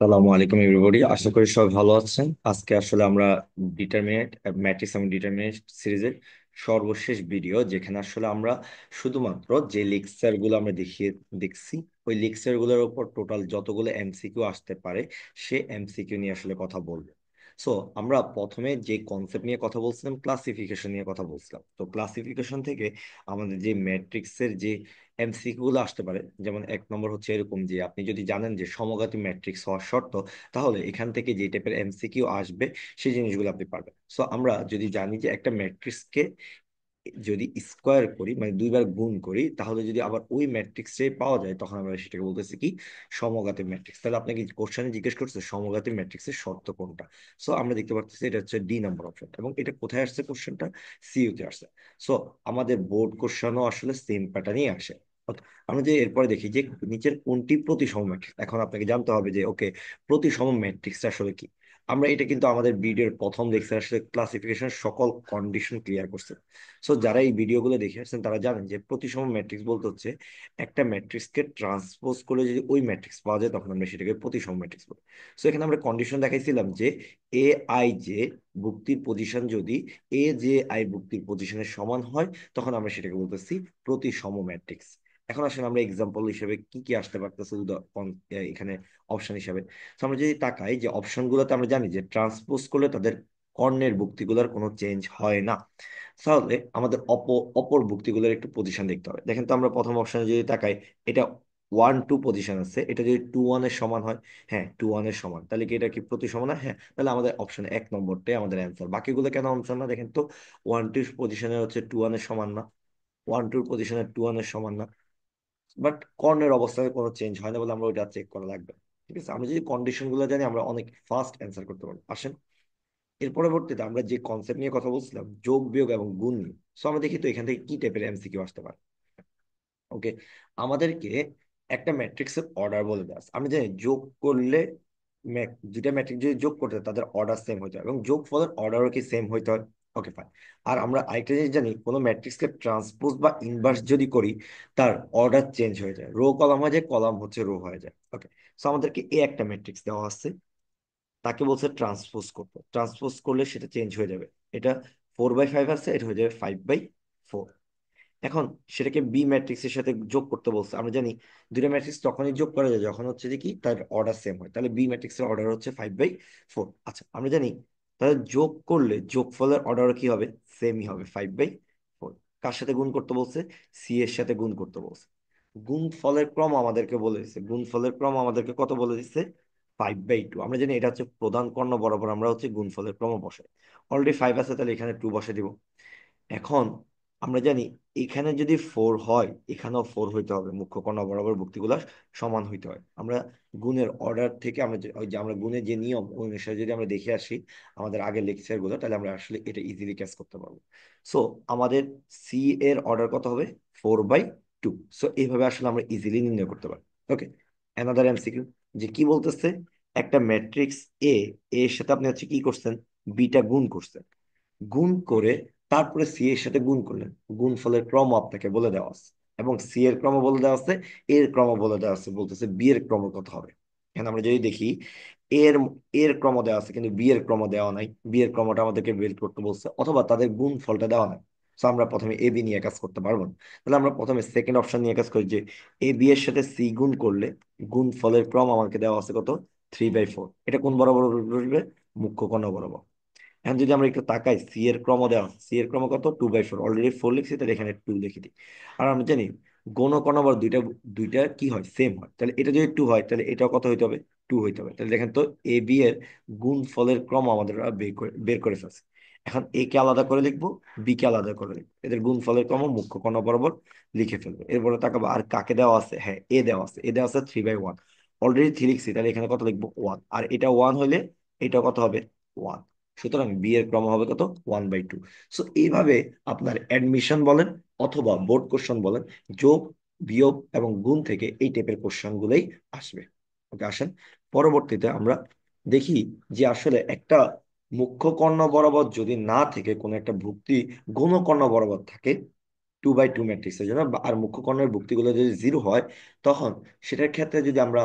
সালামু আলাইকুম এভরিবডি, আশা করি সবাই ভালো আছেন। আজকে আসলে আমরা ডিটারমিনেট ম্যাট্রিক্স এবং ডিটারমিনেট সিরিজের সর্বশেষ ভিডিও, যেখানে আসলে আমরা শুধুমাত্র যে লেকচার গুলো আমরা দেখছি ওই লেকচার গুলোর উপর টোটাল যতগুলো এমসিকিউ আসতে পারে সে এমসিকিউ নিয়ে আসলে কথা বলবো। সো আমরা প্রথমে যে কনসেপ্ট নিয়ে কথা বলছিলাম, ক্লাসিফিকেশন নিয়ে কথা বলছিলাম। তো ক্লাসিফিকেশন থেকে আমাদের যে ম্যাট্রিক্সের যে এমসিকিউ গুলো আসতে পারে, যেমন এক নম্বর হচ্ছে এরকম যে আপনি যদি জানেন যে সমঘাতী ম্যাট্রিক্স হওয়ার শর্ত, তাহলে এখান থেকে যে টাইপের এমসিকিউ আসবে সেই জিনিসগুলো আপনি পারবেন। সো আমরা যদি জানি যে একটা ম্যাট্রিক্সকে যদি স্কোয়ার করি, মানে দুইবার গুণ করি, তাহলে যদি আবার ওই ম্যাট্রিক্সে পাওয়া যায়, তখন আমরা সেটাকে বলতেছি কি সমঘাতী ম্যাট্রিক্স। তাহলে আপনাকে কোশ্চেনে জিজ্ঞেস করছে সমঘাতী ম্যাট্রিক্সের শর্ত কোনটা। সো আমরা দেখতে পাচ্ছি এটা হচ্ছে ডি নাম্বার অপশন, এবং এটা কোথায় আসছে কোশ্চেনটা? সিইউতে আসছে। সো আমাদের বোর্ড কোশ্চেনও আসলে সেম প্যাটার্নই আসে। আমরা যে এরপরে দেখি যে নিচের কোনটি প্রতিসম ম্যাট্রিক্স। এখন আপনাকে জানতে হবে যে ওকে, প্রতিসম ম্যাট্রিক্সটা আসলে কি। আমরা এটা কিন্তু আমাদের ভিডিওর প্রথম লেকচার আসলে ক্লাসিফিকেশন সকল কন্ডিশন ক্লিয়ার করছে। সো যারা এই ভিডিওগুলো দেখে আসছেন তারা জানেন যে প্রতিসম ম্যাট্রিক্স বলতে হচ্ছে একটা ম্যাট্রিক্সকে ট্রান্সপোজ করে যদি ওই ম্যাট্রিক্স পাওয়া যায়, তখন আমরা সেটাকে প্রতিসম ম্যাট্রিক্স বলি। সো এখানে আমরা কন্ডিশন দেখাইছিলাম যে এ আই জে ভুক্তির পজিশন যদি এ জে আই ভুক্তির পজিশনের সমান হয়, তখন আমরা সেটাকে বলতেছি প্রতিসম ম্যাট্রিক্স। এখন আসলে আমরা এক্সাম্পল হিসেবে কি কি আসতে পারতেছে এখানে অপশন হিসেবে। তো আমরা যদি তাকাই যে অপশনগুলোতে আমরা জানি যে ট্রান্সপোজ করলে তাদের কর্ণের ভুক্তিগুলোর কোনো চেঞ্জ হয় না। তাহলে আমাদের অপর ভুক্তিগুলোর একটু পজিশন দেখতে হবে। দেখেন তো, আমরা প্রথম অপশনে যদি তাকাই, এটা 1 2 পজিশন আছে, এটা যদি 2 1 এর সমান হয়, হ্যাঁ 2 1 এর সমান, তাহলে কি এটা কি প্রতিসম না? হ্যাঁ, তাহলে আমাদের অপশন এক নম্বরটাই আমাদের অ্যান্সার। বাকিগুলো কেন অপশন না? দেখেন তো, 1 2 পজিশনে হচ্ছে 2 1 এর সমান না, 1 2 পজিশনে 2 1 এর সমান না, বাট কর্ণের অবস্থায় কোনো চেঞ্জ হয় না, বলে আমরা ওইটা চেক করা লাগবে। ঠিক আছে, আমরা যদি কন্ডিশন গুলো জানি, আমরা অনেক ফাস্ট অ্যান্সার করতে পারবো। আসেন এর পরবর্তীতে আমরা যে কনসেপ্ট নিয়ে কথা বলছিলাম, যোগ বিয়োগ এবং গুণ নিয়ে। সো আমরা দেখি তো এখান থেকে কি টাইপের এমসিকিউ আসতে পারে। ওকে, আমাদেরকে একটা ম্যাট্রিক্সের অর্ডার বলে দেওয়া আছে। আমরা জানি যোগ করলে দুইটা ম্যাট্রিক্স যদি যোগ করতে হয়, তাদের অর্ডার সেম হইতে হয়, এবং যোগ ফলের অর্ডারও কি সেম হইতে হয়। Okay fine. আর আমরা আরেকটা জিনিস জানি, কোনো ম্যাট্রিক্সকে ট্রান্সপোজ বা ইনভার্স যদি করি, তার অর্ডার চেঞ্জ হয়ে যায়, রো কলাম হয়ে যায়, কলাম হচ্ছে রো হয়ে যায়। ওকে, সো আমাদেরকে এই একটা ম্যাট্রিক্স দেওয়া আছে, তাকে বলছে ট্রান্সপোজ করতে। ট্রান্সপোজ করলে সেটা চেঞ্জ হয়ে যাবে। এটা 4/5 আছে, এটা হয়ে যাবে 5/4। এখন সেটাকে বি ম্যাট্রিক্সের সাথে যোগ করতে বলছে। আমরা জানি দুইটা ম্যাট্রিক্স তখনই যোগ করা যায় যখন হচ্ছে যে কি তার অর্ডার সেম হয়। তাহলে বি ম্যাট্রিক্সের অর্ডার হচ্ছে 5/4। আচ্ছা, আমরা জানি তাহলে যোগ করলে যোগফলের অর্ডার কি হবে? সেমই হবে, 5/4। কার সাথে গুণ করতে বলছে? সি এর সাথে গুণ করতে বলছে। গুণ ফলের ক্রম আমাদেরকে বলে দিচ্ছে, গুণ ফলের ক্রম আমাদেরকে কত বলে দিচ্ছে? 5/2। আমরা জানি এটা হচ্ছে প্রধান কর্ণ বরাবর আমরা হচ্ছে গুণফলের ক্রম বসাই। অলরেডি 5 আছে, তাহলে এখানে 2 বসে দিব। এখন আমরা জানি এখানে যদি 4 হয়, এখানেও 4 হইতে হবে, মুখ্য কর্ণ বরাবর ভুক্তিগুলো সমান হইতে হয়। আমরা গুণের অর্ডার থেকে আমরা ওই যে আমরা গুণের যে নিয়ম ওই অনুসারে যদি আমরা দেখে আসি আমাদের আগের লেকচার গুলো, তাহলে আমরা আসলে এটা ইজিলি ক্যাচ করতে পারবো। সো আমাদের সি এর অর্ডার কত হবে? 4/2। সো এইভাবে আসলে আমরা ইজিলি নির্ণয় করতে পারি। ওকে, অ্যানাদার এমসিকিউ, যে কি বলতেছে, একটা ম্যাট্রিক্স এ এর সাথে আপনি হচ্ছে কি করছেন? বিটা গুণ করছেন। গুণ করে তারপরে সি এর সাথে গুণ করলেন। গুণফলের ক্রম আপনাকে বলে দেওয়া আছে, এবং সি এর ক্রম বলে দেওয়া আছে, এর ক্রম বলে দেওয়া আছে, বলতেছে বি এর ক্রম কত হবে। এখন আমরা যদি দেখি, এর এর ক্রম দেওয়া আছে কিন্তু বি এর ক্রম দেওয়া নাই, বি এর ক্রমটা আমাদেরকে বের করতে বলছে, অথবা তাদের গুণ ফলটা দেওয়া নাই। তো আমরা প্রথমে এ বি নিয়ে কাজ করতে পারবো না। তাহলে আমরা প্রথমে সেকেন্ড অপশন নিয়ে কাজ করি, যে এ বি এর সাথে সি গুণ করলে গুণ ফলের ক্রম আমাকে দেওয়া আছে কত? 3/4। এটা কোন বরাবর বসবে? মুখ্য কোণ বরাবর। এখন যদি আমরা একটু তাকাই, সি এর ক্রম দেওয়া, সি এর ক্রম কত? 2/4। অলরেডি 4 লিখছি, তাহলে এখানে 2 লিখে দিই। আর আমরা জানি গণ কণ আবার দুইটা দুইটা কি হয়? সেম হয়। তাহলে এটা যদি 2 হয়, তাহলে এটা কত হইতে হবে? 2 হইতে হবে। তাহলে দেখেন তো, এ বি এর গুণ ফলের ক্রম আমাদের বের করে ফেলছে। এখন এ কে আলাদা করে লিখবো, বি কে আলাদা করে লিখবো, এদের গুণ ফলের ক্রম মুখ্য কোণ বরাবর লিখে ফেলবো। এরপরে তাকাবো আর কাকে দেওয়া আছে। হ্যাঁ, এ দেওয়া আছে, এ দেওয়া আছে 3/1। অলরেডি 3 লিখছি, তাহলে এখানে কত লিখবো? 1। আর এটা 1 হইলে এটা কত হবে? 1। সুতরাং বি এর ক্রম হবে কত? 1/2। সো এইভাবে আপনার অ্যাডমিশন বলেন অথবা বোর্ড কোশ্চেন বলেন, যোগ বিয়োগ এবং গুণ থেকে এই টাইপের কোশ্চেন গুলোই আসবে। ওকে, আসেন পরবর্তীতে আমরা দেখি যে আসলে একটা মুখ্য কর্ণ বরাবর যদি না থেকে কোনো একটা ভুক্তি গৌণ কর্ণ বরাবর থাকে 2/2 ম্যাট্রিক্সের জন্য, আর মুখ্য কর্ণের ভুক্তিগুলো যদি 0 হয়, তখন সেটার ক্ষেত্রে যদি আমরা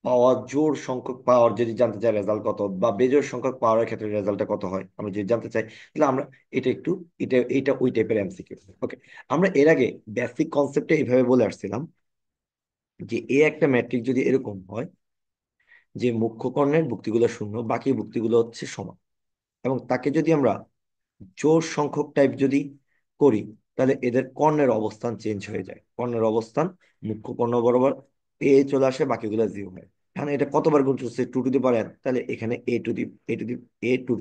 পাওয়ার, জোড় সংখ্যক পাওয়ার যদি জানতে চাই রেজাল্ট কত, বা বেজোড় সংখ্যক পাওয়ারের ক্ষেত্রে রেজাল্টটা কত হয় আমরা যদি জানতে চাই, তাহলে আমরা এটা একটু, এটা ওই টাইপের এমসিকিউ। ওকে, আমরা এর আগে বেসিক কনসেপ্টে এইভাবে বলে আসছিলাম যে এ একটা ম্যাট্রিক্স যদি এরকম হয় যে মুখ্য কর্ণের ভুক্তিগুলো শূন্য, বাকি ভুক্তিগুলো হচ্ছে সমান, এবং তাকে যদি আমরা জোড় সংখ্যক টাইপ যদি করি, তাহলে এদের কর্ণের অবস্থান চেঞ্জ হয়ে যায়। কর্ণের অবস্থান মুখ্য কর্ণ বরাবর এ চলে আসে, বাকিগুলো জিরো হয়। এখানে এটা কতবার গুণ করছে, two to the power N, তাহলে এখানে এ টু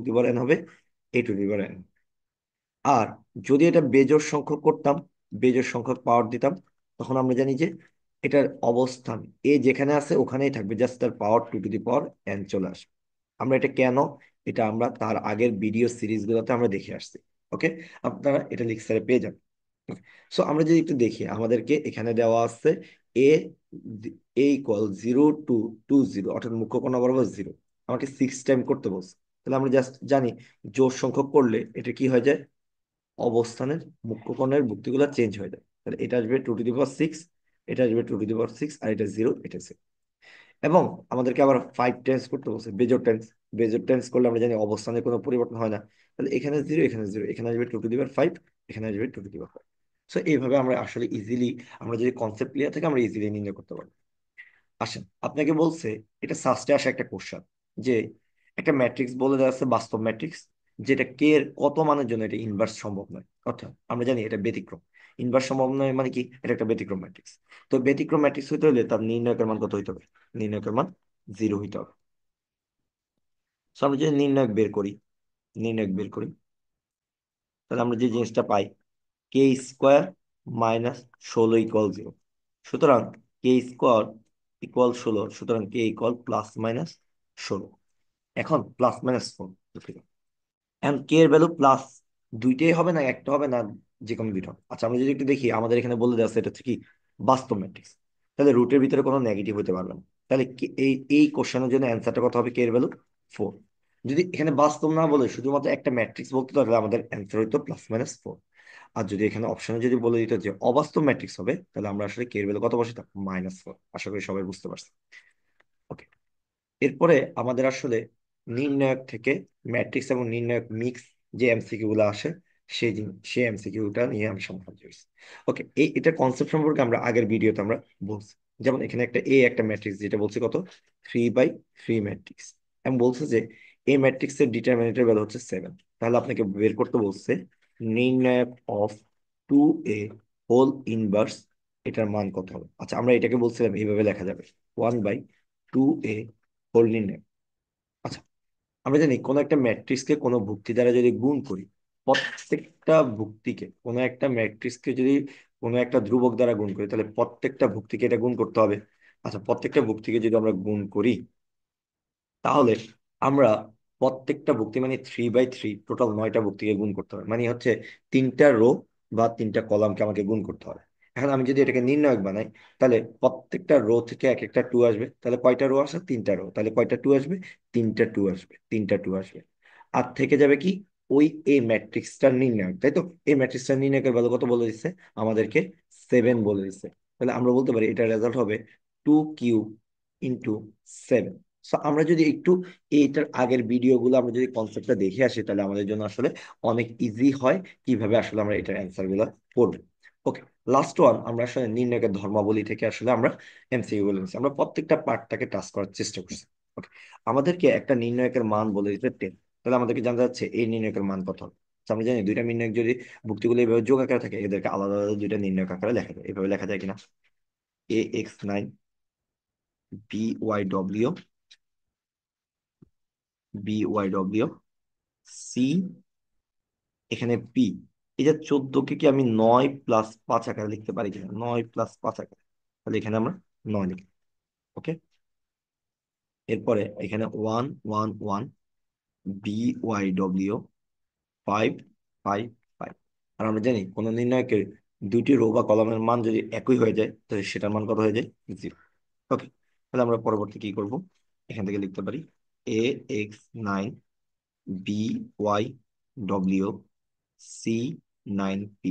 দি পাওয়ার এন হবে, এ টু দি পাওয়ার এন। আর যদি এটা বেজোড় সংখ্যক করতাম, বেজোড় সংখ্যক পাওয়ার দিতাম, তখন আমরা জানি যে এটার অবস্থান এ যেখানে আছে ওখানেই থাকবে, জাস্ট তার power two to the power N চলে আসবে। আমরা এটা কেন, এটা আমরা তার আগের ভিডিও সিরিজগুলোতে আমরা দেখে আসছি। ওকে, আপনারা এটা লিক্সারে পেয়ে যাবেন। সো আমরা যদি একটু দেখি, আমাদেরকে এখানে দেওয়া আছে এ এ ইকুয়াল 0 2 2 0, অর্থাৎ মুখ্য কোণ বরাবর জিরো। আমাকে 6 টাইম করতে বলছে, তাহলে আমরা জাস্ট জানি জোড় সংখ্যক করলে এটা কি হয়ে যায়, অবস্থানের মুখ্য কোণের ভুক্তিগুলো চেঞ্জ হয়ে যায়। তাহলে এটা আসবে two to the power six, এটা আসবে two to the power six, আর এটা জিরো, এটা জিরো। এবং আমাদেরকে আবার 5 টাইমস করতে বলছে বেজোর টাইমস। বেজোর টাইমস করলে আমরা জানি অবস্থানের কোনো পরিবর্তন হয় না, তাহলে এখানে জিরো, এখানে জিরো, এখানে আসবে two to the power five, এখানে আসবে two to the power five. So এইভাবে আমরা আসলে ইজিলি, আমরা যদি কনসেপ্ট ক্লিয়ার থাকে আমরা ইজিলি নির্ণয় করতে পারবো। আসেন, আপনাকে বলছে, এটা সাস্টে আসা একটা কোশ্চেন, যে একটা ম্যাট্রিক্স বলে দেওয়া আছে, বাস্তব ম্যাট্রিক্স, যেটা কে এর কত মানের জন্য এটা ইনভার্স সম্ভব নয়, অর্থাৎ আমরা জানি এটা ব্যতিক্রম। ইনভার্স সম্ভব নয় মানে কি, এটা একটা ব্যতিক্রম ম্যাট্রিক্স। তো ব্যতিক্রম ম্যাট্রিক্স হইতে হলে তার নির্ণায়কের মান কত হইতে হবে, নির্ণায়কের মান জিরো হইতে হবে। তো আমরা যদি নির্ণায়ক বের করি, তাহলে আমরা যে জিনিসটা পাই, কে স্কোয়ার মাইনাস 16 ইকুয়াল 0। সুতরাং কে স্কোয়ার ইকুয়াল 16, সুতরাং কে ইকুয়াল প্লাস মাইনাস 16। এখন প্লাস মাইনাস 4, এখন কে এর ভ্যালু প্লাস দুইটাই হবে না একটা হবে না, যে কোনো দুইটা হবে। আচ্ছা, আমরা যদি একটু দেখি, আমাদের এখানে বলে দেওয়া আছে এটা হচ্ছে কি বাস্তব ম্যাট্রিক্স, তাহলে রুটের ভিতরে কোনো নেগেটিভ হতে পারবে না। তাহলে এই এই কোশ্চেনের জন্য অ্যান্সারটা কত হবে, কে এর ভ্যালু 4। যদি এখানে বাস্তব না বলে শুধুমাত্র একটা ম্যাট্রিক্স বলতো, তাহলে আমাদের অ্যান্সার হইতো প্লাস মাইনাস 4। আর যদি এখানে অপশনে যদি বলে দিত যে অবাস্তব ম্যাট্রিক্স হবে, তাহলে আমরা আসলে কে এর ভ্যালু কত বসাতাম, -4। আশা করি সবাই বুঝতে পারছি। ওকে, এরপরে আমাদের আসলে নির্ণায়ক থেকে ম্যাট্রিক্স এবং নির্ণায়ক মিক্স যে এমসিকিউ গুলো আসে, সেই এমসিকিউটা নিয়ে আমি সমাধান করেছি। ওকে, এটা কনসেপ্ট সম্পর্কে আমরা আগের ভিডিওতে আমরা বলছি। যেমন এখানে একটা ম্যাট্রিক্স, যেটা বলছে কত, 3 বাই 3 ম্যাট্রিক্স, এবং বলছে যে এই ম্যাট্রিক্সের ডিটারমিনেন্টের ভ্যালু হচ্ছে 7। তাহলে আপনাকে বের করতে বলছে নির্ণায়ক অফ 2a হোল ইনভার্স, এটার মান কত হবে। আচ্ছা, আমরা এটাকে বলছিলাম এইভাবে লেখা যাবে, 1/2a হোল নির্ণয়। আচ্ছা, আমরা জানি কোন একটা ম্যাট্রিক্সকে কোনো ভুক্তি দ্বারা যদি গুণ করি, প্রত্যেকটা ভুক্তিকে, কোনো একটা ম্যাট্রিক্সকে যদি কোনো একটা ধ্রুবক দ্বারা গুণ করি, তাহলে প্রত্যেকটা ভুক্তিকে এটা গুণ করতে হবে। আচ্ছা, প্রত্যেকটা ভুক্তিকে যদি আমরা গুণ করি, তাহলে আমরা প্রত্যেকটা ভুক্তি মানে 3/3, টোটাল 9টা ভুক্তিকে গুণ করতে হবে, মানে হচ্ছে 3টা রো বা 3টা কলামকে আমাকে গুণ করতে হবে। এখন আমি যদি এটাকে নির্ণায়ক বানাই, তাহলে প্রত্যেকটা রো থেকে এক একটা টু আসবে, তাহলে কয়টা রো আসে, 3টা রো, তাহলে কয়টা টু আসবে, 3টা টু আসবে। আর থেকে যাবে কি, ওই এই ম্যাট্রিক্সটার নির্ণায়ক, তাই তো। এই ম্যাট্রিক্সটার নির্ণায়কের ভ্যালু কত বলে দিচ্ছে আমাদেরকে, 7 বলে দিচ্ছে। তাহলে আমরা বলতে পারি এটার রেজাল্ট হবে 2 কিউব ইন্টু 7। সো আমরা যদি একটু এইটার আগের ভিডিওগুলো আমরা যদি কনসেপ্টটা দেখে আসি, তাহলে আমাদের জন্য আসলে অনেক ইজি হয় কিভাবে আসলে আমরা এটার অ্যান্সার গুলো করবো। ওকে, লাস্ট ওয়ান, আমরা আসলে নির্ণায়কের ধর্মাবলী থেকে আসলে আমরা এমসিকিউ গুলো নিচ্ছি, আমরা প্রত্যেকটা পার্টটাকে টাচ করার চেষ্টা করছি। ওকে, আমাদেরকে একটা নির্ণায়কের মান বলে দিতে 10, তাহলে আমাদেরকে জানতে যাচ্ছে এই নির্ণায়কের মান কত হবে। তো আমরা জানি দুইটা নির্ণায়ক যদি ভুক্তিগুলো এইভাবে যোগ আকারে থাকে, এদেরকে আলাদা আলাদা দুইটা নির্ণায়ক আকারে লেখা যায়। এভাবে লেখা যায় কিনা, AX9 BYW BYW সি, এখানে পি। এই যে 14কে কি আমি 9+5 আকারে লিখতে পারি কিনা, 9+5 আকারে, তাহলে এখানে আমরা 9 লিখি। ওকে, এরপরে এখানে 1 1 1 BYW 5 5 5। আর আমরা জানি কোন নির্ণায়কের দুইটি রো বা কলামের মান যদি একই হয়ে যায়, তাহলে সেটার মান কত হয়ে যায়, 0। ওকে, তাহলে আমরা পরবর্তী কি করব, এখান থেকে লিখতে পারি AX9 BYW C9P।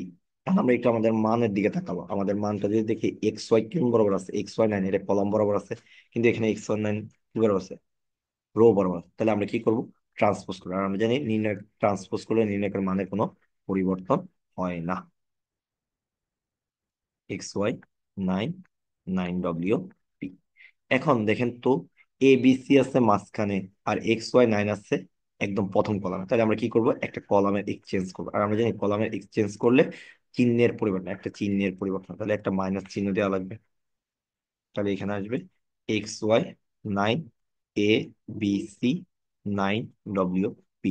এখন আমরা একটু আমাদের মানের দিকে তাকাবো। আমাদের মানটা যদি দেখি এক্স ওয়াই কোন বরাবর আছে, এক্স ওয়াই নাইন, এটা কলাম বরাবর আছে, কিন্তু এখানে এক্স ওয়াই নাইন কি বরাবর আছে, রো বরাবর আছে। তাহলে আমরা কি করব, ট্রান্সপোজ করবো। আর আমরা জানি নির্ণয় ট্রান্সপোজ করলে নির্ণয়কের মানে কোনো পরিবর্তন হয় না। X Y nine, nine W P. এখন দেখেন তো, এ বি সি আছে মাঝখানে, আর এক্স ওয়াই নাইন আছে একদম প্রথম কলামে। তাহলে আমরা কি করব, একটা কলামের এক্সচেঞ্জ করবো। আর আমরা জানি কলামের এক্সচেঞ্জ করলে চিহ্নের পরিবর্তন, একটা চিহ্নের পরিবর্তন, তাহলে একটা মাইনাস চিহ্ন দেওয়া লাগবে। তাহলে এখানে আসবে x Y nine, a b c, nine W p.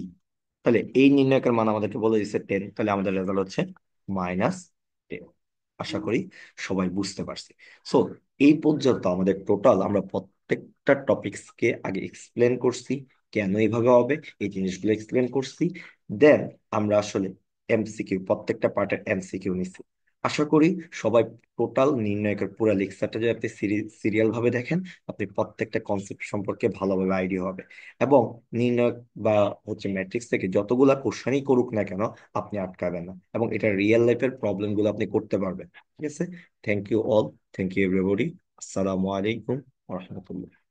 তাহলে এই নির্ণয়কের মান আমাদেরকে বলে দিচ্ছে 10, তাহলে আমাদের রেজাল্ট হচ্ছে -10। আশা করি সবাই বুঝতে পারছি। সো এই পর্যন্ত আমাদের টোটাল আমরা প্রত্যেকটা টপিকসকে আগে এক্সপ্লেন করছি, কেন এইভাবে হবে এই জিনিসগুলো এক্সপ্লেন করছি। দেন আমরা আসলে এমসিকিউ, প্রত্যেকটা পার্টের এমসিকিউ নিচ্ছি। আশা করি সবাই টোটাল নির্ণায়কের পুরো লেকচারটা যদি আপনি সিরিয়াল ভাবে দেখেন, আপনি প্রত্যেকটা কনসেপ্ট সম্পর্কে ভালোভাবে আইডিয়া হবে। এবং নির্ণায়ক বা হচ্ছে ম্যাট্রিক্স থেকে যতগুলা কোশ্চেনই করুক না কেন, আপনি আটকাবেন না, এবং এটা রিয়েল লাইফের প্রবলেম গুলো আপনি করতে পারবেন। ঠিক আছে। Thank you all, thank you everybody. আসসালামু আলাইকুম রহমতুল্লাহ।